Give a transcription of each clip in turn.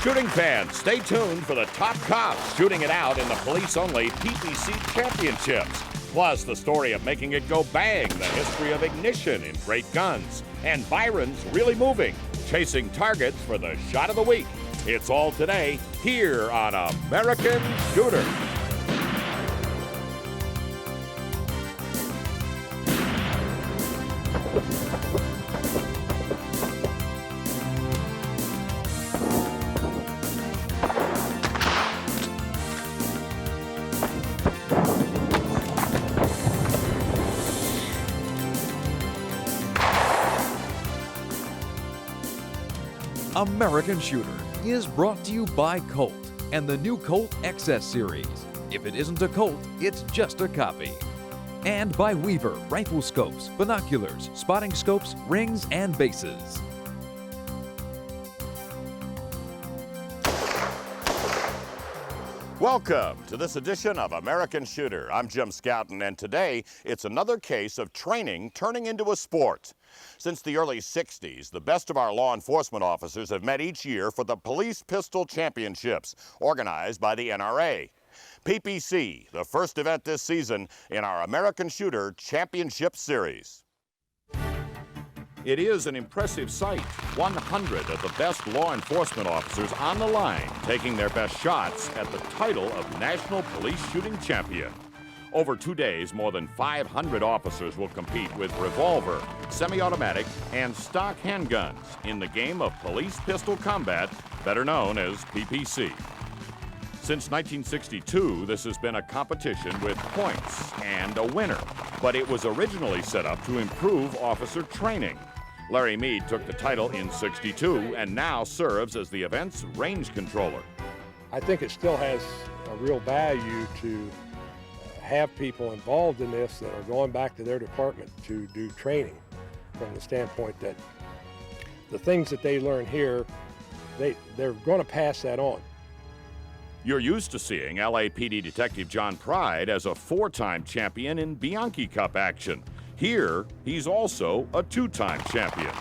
Shooting fans, stay tuned for the top cops shooting it out in the police-only PPC Championships. Plus, the story of making it go bang, the history of ignition in great guns, and Byron's really moving, chasing targets for the shot of the week. It's all today here on American Shooter. American Shooter is brought to you by Colt and the new Colt XS series. If it isn't a Colt, it's just a copy. And by Weaver rifle scopes, binoculars, spotting scopes, rings, and bases. Welcome to this edition of American Shooter. I'm Jim Scouton, and today it's another case of training turning into a sport. Since the early 60s, the best of our law enforcement officers have met each year for the Police Pistol Championships, organized by the NRA. PPC, the first event this season in our American Shooter Championship Series. It is an impressive sight. 100 of the best law enforcement officers on the line taking their best shots at the title of National Police Shooting Champion. Over 2 days, more than 500 officers will compete with revolver, semi-automatic, and stock handguns in the game of police pistol combat, better known as PPC. Since 1962, this has been a competition with points and a winner, but it was originally set up to improve officer training. Larry Mead took the title in '62 and now serves as the event's range controller. I think it still has a real value to have people involved in this that are going back to their department to do training, from the standpoint that the things that they learn here, they're going to pass that on. You're used to seeing LAPD Detective John Pride as a 4-time champion in Bianchi Cup action. Here, he's also a 2-time champion.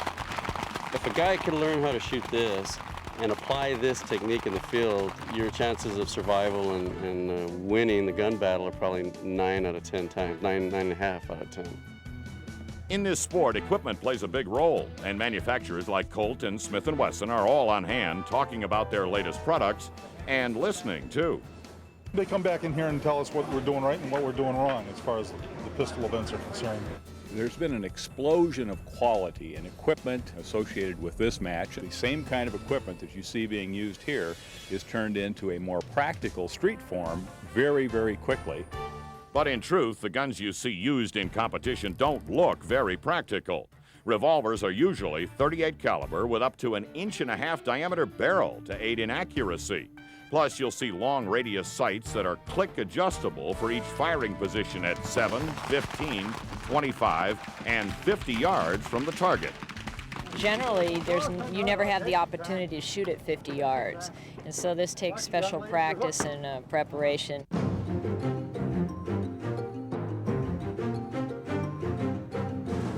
If a guy can learn how to shoot this and apply this technique in the field, your chances of survival and winning the gun battle are probably 9 out of 10 times, 9.5 out of 10. In this sport, equipment plays a big role, and manufacturers like Colt and Smith Wesson are all on hand talking about their latest products and listening, too. They come back in here and tell us what we're doing right and what we're doing wrong as far as the pistol events are concerned. There's been an explosion of quality and equipment associated with this match. The same kind of equipment that you see being used here is turned into a more practical street form very, very quickly. But in truth, the guns you see used in competition don't look very practical. Revolvers are usually .38 caliber with up to 1.5 inch diameter barrel to aid in accuracy. Plus, you'll see long radius sights that are click adjustable for each firing position at 7, 15, 25, and 50 yards from the target. Generally, you never have the opportunity to shoot at 50 yards, and so this takes special practice and preparation.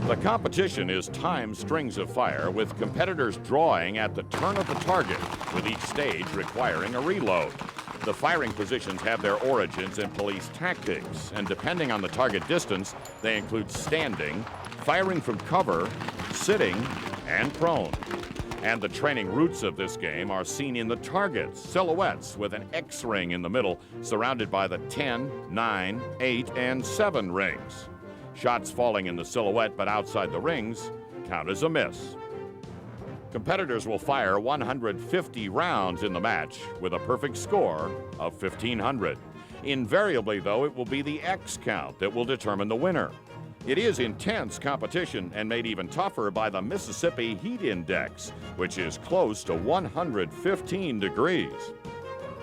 The competition is timed strings of fire with competitors drawing at the turn of the target, with each stage requiring a reload. The firing positions have their origins in police tactics, and depending on the target distance, they include standing, firing from cover, sitting, and prone. And the training roots of this game are seen in the targets, silhouettes with an X ring in the middle, surrounded by the 10, 9, 8, and 7 rings. Shots falling in the silhouette but outside the rings count as a miss. Competitors will fire 150 rounds in the match with a perfect score of 1,500. Invariably, though, it will be the X count that will determine the winner. It is intense competition and made even tougher by the Mississippi Heat Index, which is close to 115 degrees.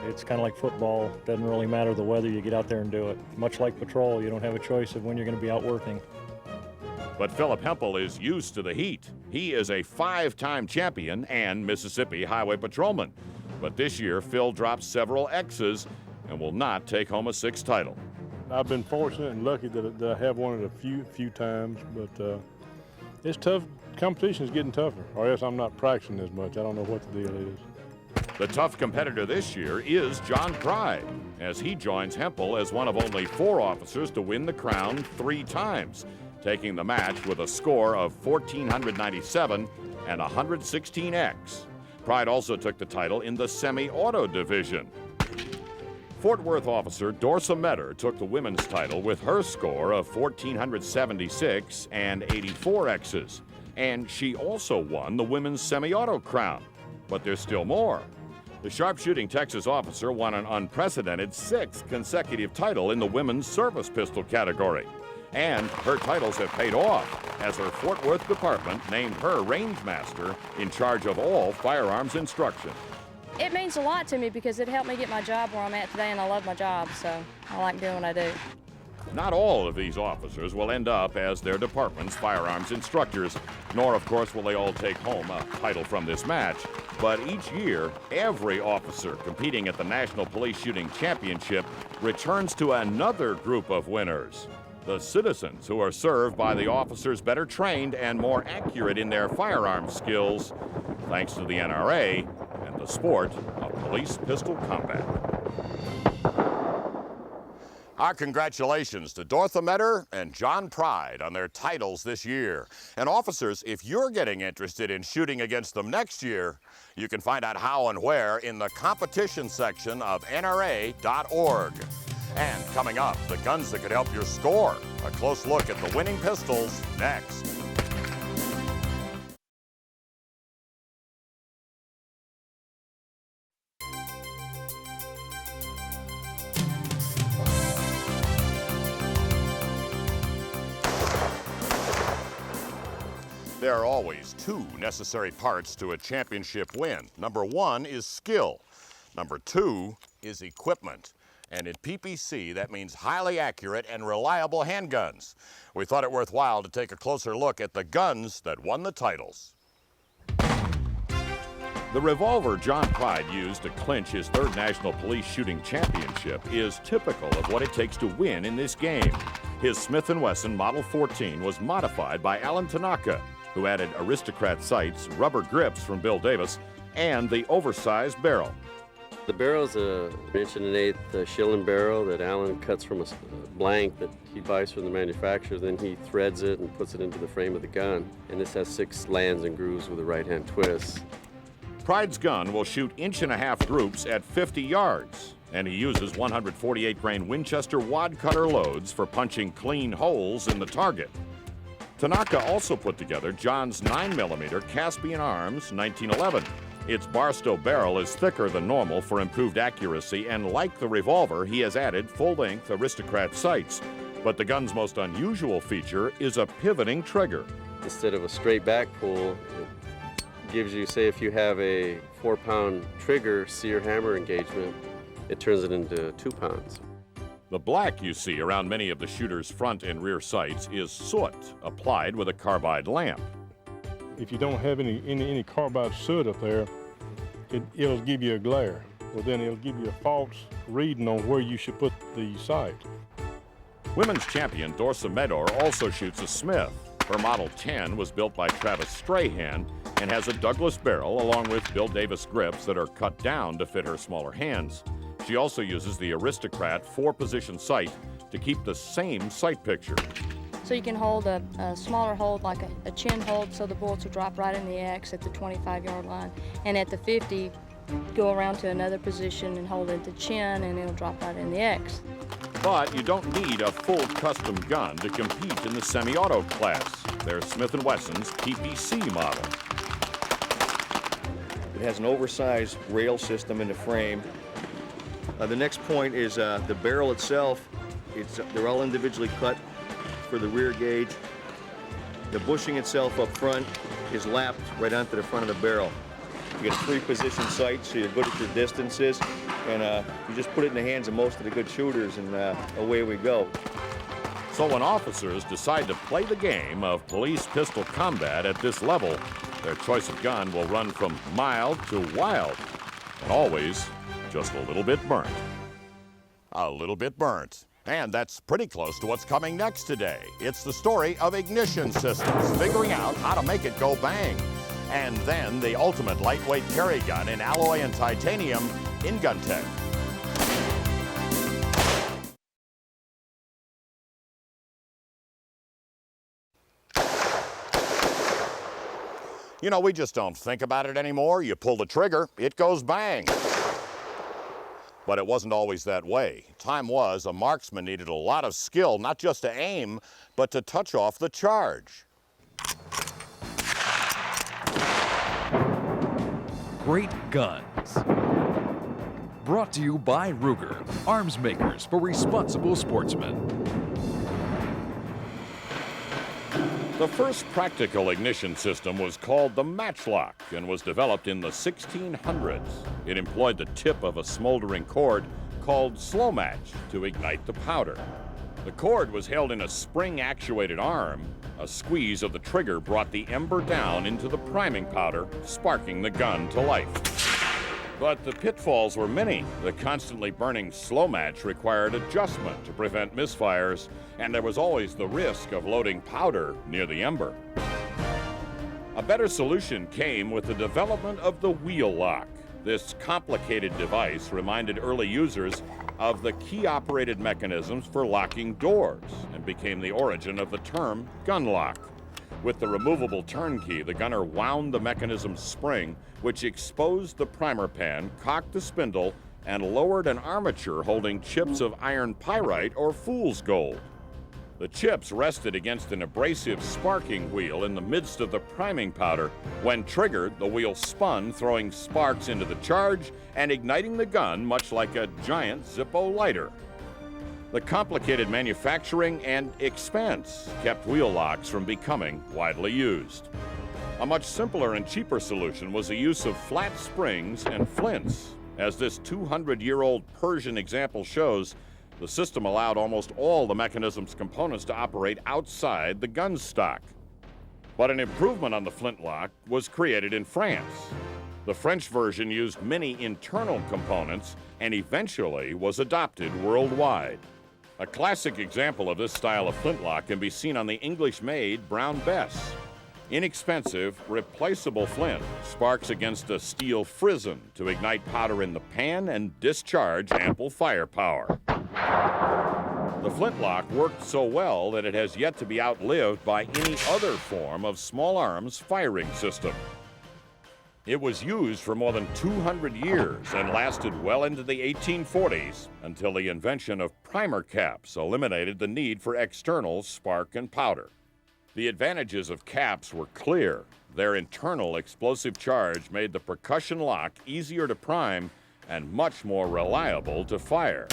It's kind of like football. Doesn't really matter the weather, you get out there and do it. Much like patrol, you don't have a choice of when you're going to be out working. But Philip Hempel is used to the heat. He is a 5-time champion and Mississippi Highway Patrolman. But this year, Phil dropped several X's and will not take home a 6th title. I've been fortunate and lucky that I have won it a few times, but it's tough. Competition is getting tougher, or else I'm not practicing as much. I don't know what the deal is. The tough competitor this year is John Pride, as he joins Hempel as one of only 4 officers to win the crown 3 times, taking the match with a score of 1,497 and 116X. Pride also took the title in the semi-auto division. Fort Worth officer Dorsa Metter took the women's title with her score of 1,476 and 84 X's. And she also won the women's semi-auto crown. But there's still more. The sharpshooting Texas officer won an unprecedented 6th consecutive title in the women's service pistol category. And her titles have paid off, as her Fort Worth department named her range master in charge of all firearms instruction. It means a lot to me because it helped me get my job where I'm at today, and I love my job, so I like doing what I do. Not all of these officers will end up as their department's firearms instructors, nor, of course, will they all take home a title from this match. But each year, every officer competing at the National Police Shooting Championship returns to another group of winners. The citizens who are served by the officers better trained and more accurate in their firearms skills, thanks to the NRA and the sport of police pistol combat. Our congratulations to Dorsa Metter and John Pride on their titles this year. And officers, if you're getting interested in shooting against them next year, you can find out how and where in the competition section of NRA.org. And coming up, the guns that could help your score. A close look at the winning pistols next. There are always 2 necessary parts to a championship win. Number 1 is skill. Number 2 is equipment. And in PPC, that means highly accurate and reliable handguns. We thought it worthwhile to take a closer look at the guns that won the titles. The revolver John Pride used to clinch his 3rd National Police Shooting Championship is typical of what it takes to win in this game. His Smith Wesson Model 14 was modified by Alan Tanaka, who added aristocrat sights, rubber grips from Bill Davis, and the oversized barrel. The barrel's a 1 1/8 shilling barrel that Alan cuts from a blank that he buys from the manufacturer. Then he threads it and puts it into the frame of the gun. And this has 6 lands and grooves with a right-hand twist. Pride's gun will shoot 1.5-inch groups at 50 yards, and he uses 148 grain Winchester wad cutter loads for punching clean holes in the target. Tanaka also put together John's 9mm Caspian Arms 1911. Its Barstow barrel is thicker than normal for improved accuracy, and like the revolver, he has added full-length aristocrat sights. But the gun's most unusual feature is a pivoting trigger. Instead of a straight back pull, it gives you, say if you have a 4-pound trigger sear hammer engagement, it turns it into 2 pounds. The black you see around many of the shooter's front and rear sights is soot applied with a carbide lamp. If you don't have any carbide soot up there, it'll give you a glare. Well, then it'll give you a false reading on where you should put the sight. Women's champion Dorsa Metter also shoots a Smith. Her Model 10 was built by Travis Strahan and has a Douglas barrel along with Bill Davis grips that are cut down to fit her smaller hands. She also uses the Aristocrat 4-position sight to keep the same sight picture. So you can hold a smaller hold, like a chin hold, so the bullets will drop right in the X at the 25-yard line. And at the 50, go around to another position and hold it at the chin, and it'll drop right in the X. But you don't need a full custom gun to compete in the semi-auto class. There's Smith & Wesson's PPC model. It has an oversized rail system in the frame. The next point is the barrel itself. They're all individually cut for the rear gauge. The bushing itself up front is lapped right onto the front of the barrel. You get a 3-position sight, so you're good at your distances, and you just put it in the hands of most of the good shooters, and away we go. So when officers decide to play the game of police pistol combat at this level, their choice of gun will run from mild to wild, and always just a little bit burnt. A little bit burnt. And that's pretty close to what's coming next today. It's the story of ignition systems, figuring out how to make it go bang. And then the ultimate lightweight carry gun in alloy and titanium in GunTech. You know, we just don't think about it anymore. You pull the trigger, it goes bang. But it wasn't always that way. Time was, a marksman needed a lot of skill, not just to aim, but to touch off the charge. Great guns. Brought to you by Ruger, arms makers for responsible sportsmen. The first practical ignition system was called the matchlock and was developed in the 1600s. It employed the tip of a smoldering cord called slow match to ignite the powder. The cord was held in a spring-actuated arm. A squeeze of the trigger brought the ember down into the priming powder, sparking the gun to life. But the pitfalls were many. The constantly burning slow match required adjustment to prevent misfires, and there was always the risk of loading powder near the ember. A better solution came with the development of the wheel lock. This complicated device reminded early users of the key-operated mechanisms for locking doors and became the origin of the term gun lock. With the removable turnkey, the gunner wound the mechanism's spring, which exposed the primer pan, cocked the spindle, and lowered an armature holding chips of iron pyrite or fool's gold. The chips rested against an abrasive sparking wheel in the midst of the priming powder. When triggered, the wheel spun, throwing sparks into the charge and igniting the gun much like a giant Zippo lighter. The complicated manufacturing and expense kept wheel locks from becoming widely used. A much simpler and cheaper solution was the use of flat springs and flints. As this 200-year-old Persian example shows, the system allowed almost all the mechanism's components to operate outside the gun stock. But an improvement on the flintlock was created in France. The French version used many internal components and eventually was adopted worldwide. A classic example of this style of flintlock can be seen on the English-made Brown Bess. Inexpensive, replaceable flint sparks against a steel frizzen to ignite powder in the pan and discharge ample firepower. The flintlock worked so well that it has yet to be outlived by any other form of small arms firing system. It was used for more than 200 years and lasted well into the 1840s until the invention of primer caps eliminated the need for external spark and powder. The advantages of caps were clear. Their internal explosive charge made the percussion lock easier to prime and much more reliable to fire.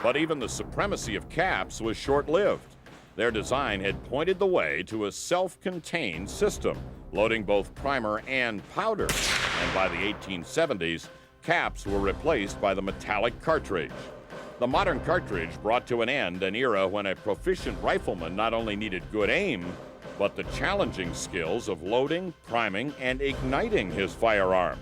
But even the supremacy of caps was short-lived. Their design had pointed the way to a self-contained system, loading both primer and powder. And by the 1870s, caps were replaced by the metallic cartridge. The modern cartridge brought to an end an era when a proficient rifleman not only needed good aim, but the challenging skills of loading, priming, and igniting his firearm.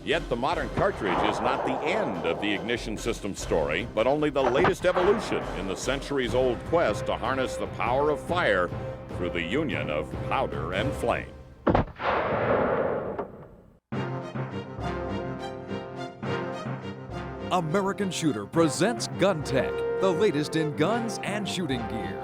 Yet the modern cartridge is not the end of the ignition system story, but only the latest evolution in the centuries-old quest to harness the power of fire through the union of powder and flame. American Shooter presents GunTech, the latest in guns and shooting gear.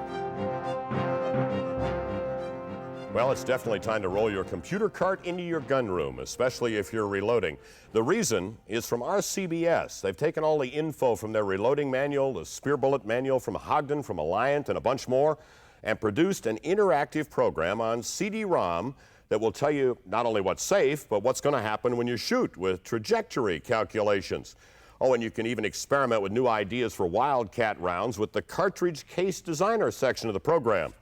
Well, it's definitely time to roll your computer cart into your gun room, especially if you're reloading. The reason is from RCBS. They've taken all the info from their reloading manual, the Spear Bullet manual from Ogden, from Alliant, and a bunch more, and produced an interactive program on CD-ROM that will tell you not only what's safe, but what's going to happen when you shoot with trajectory calculations. Oh, and you can even experiment with new ideas for wildcat rounds with the Cartridge Case Designer section of the program.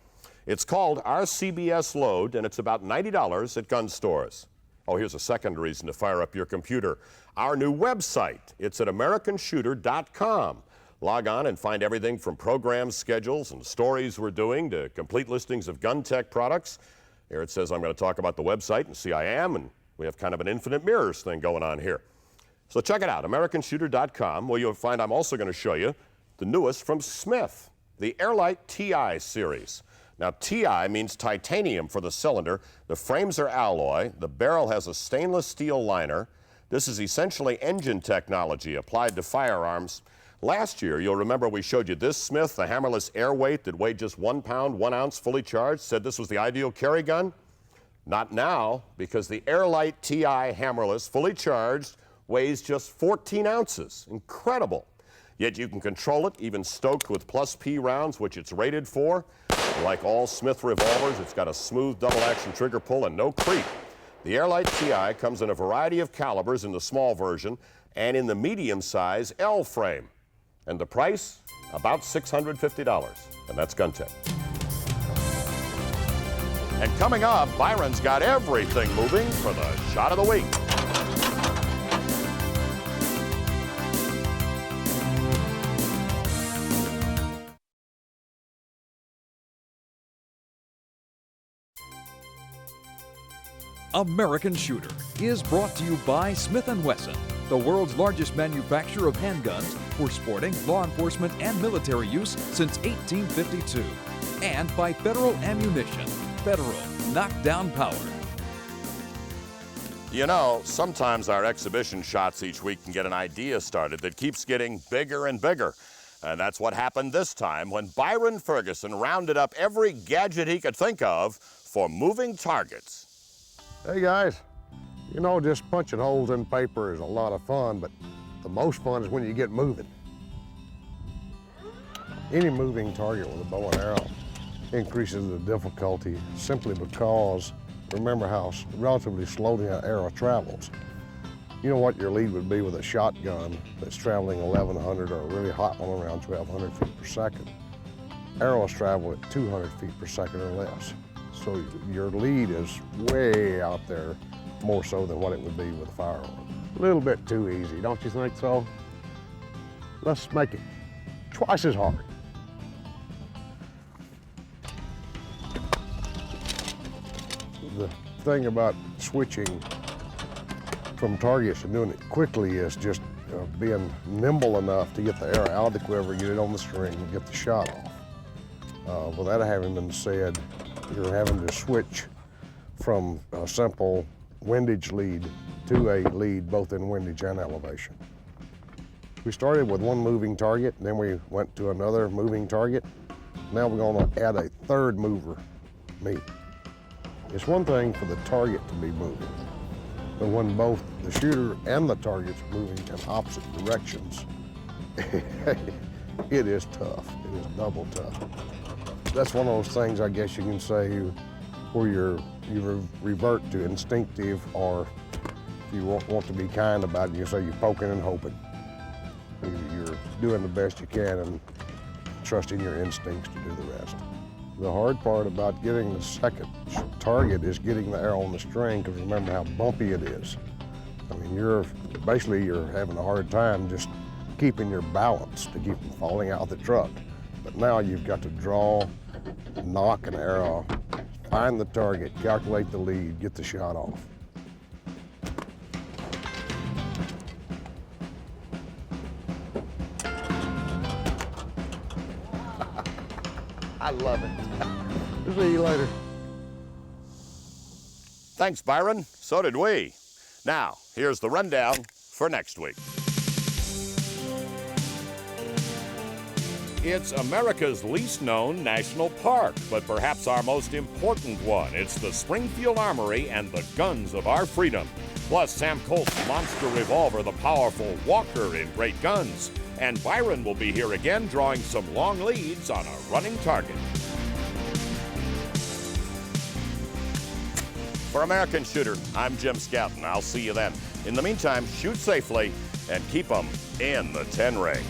It's called RCBS Load, and it's about $90 at gun stores. Oh, here's a second reason to fire up your computer. Our new website. It's at AmericanShooter.com. Log on and find everything from program schedules and stories we're doing to complete listings of GunTech products. Here it says I'm going to talk about the website, and see I am, and we have kind of an infinite mirrors thing going on here. So check it out, AmericanShooter.com, where you'll find I'm also going to show you the newest from Smith, the AirLite TI series. Now, TI means titanium for the cylinder. The frames are alloy. The barrel has a stainless steel liner. This is essentially engine technology applied to firearms. Last year, you'll remember we showed you this Smith, the hammerless air weight that weighed just 1 pound, 1 ounce, fully charged, said this was the ideal carry gun. Not now, because the AirLite TI hammerless, fully charged, weighs just 14 ounces. Incredible. Yet you can control it, even stoked with plus P rounds, which it's rated for. Like all Smith revolvers, it's got a smooth double-action trigger pull and no creep. The AirLite TI comes in a variety of calibers in the small version and in the medium-size L frame. And the price, about $650. And that's Gun Tech. And coming up, Byron's got everything moving for the Shot of the Week. American Shooter is brought to you by Smith Wesson, the world's largest manufacturer of handguns for sporting, law enforcement, and military use since 1852. And by Federal Ammunition, Federal knockdown power. You know, sometimes our exhibition shots each week can get an idea started that keeps getting bigger and bigger. And that's what happened this time when Byron Ferguson rounded up every gadget he could think of for moving targets. Hey guys, you know, just punching holes in paper is a lot of fun, but the most fun is when you get moving. Any moving target with a bow and arrow increases the difficulty simply because remember how relatively slowly that arrow travels. You know what your lead would be with a shotgun that's traveling 1,100 or a really hot one around 1,200 feet per second. Arrows travel at 200 feet per second or less. So your lead is way out there, more so than what it would be with a firearm. A little bit too easy, don't you think so? Let's make it twice as hard. The thing about switching from targets and doing it quickly is just being nimble enough to get the arrow out of the quiver, get it on the string, and get the shot off. With that having been said, you're having to switch from a simple windage lead to a lead both in windage and elevation. We started with one moving target, then we went to another moving target. Now we're going to add a third mover, me. It's one thing for the target to be moving, but when both the shooter and the target's moving in opposite directions, it is tough. It is double tough. That's one of those things, I guess you can say, where you revert to instinctive, or if you want to be kind about it, you say you're poking and hoping. You're doing the best you can and trusting your instincts to do the rest. The hard part about getting the second target is getting the arrow on the string, because remember how bumpy it is. I mean, you're having a hard time just keeping your balance to keep from falling out of the truck. But now you've got to draw, knock an arrow, find the target, calculate the lead, get the shot off. I love it. See you later. Thanks, Byron. So did we. Now, here's the rundown for next week. It's America's least known national park, but perhaps our most important one. It's the Springfield Armory and the guns of our freedom. Plus, Sam Colt's monster revolver, the powerful Walker in great guns. And Byron will be here again drawing some long leads on a running target. For American Shooter, I'm Jim Scouten. I'll see you then. In the meantime, shoot safely and keep them in the 10 ring.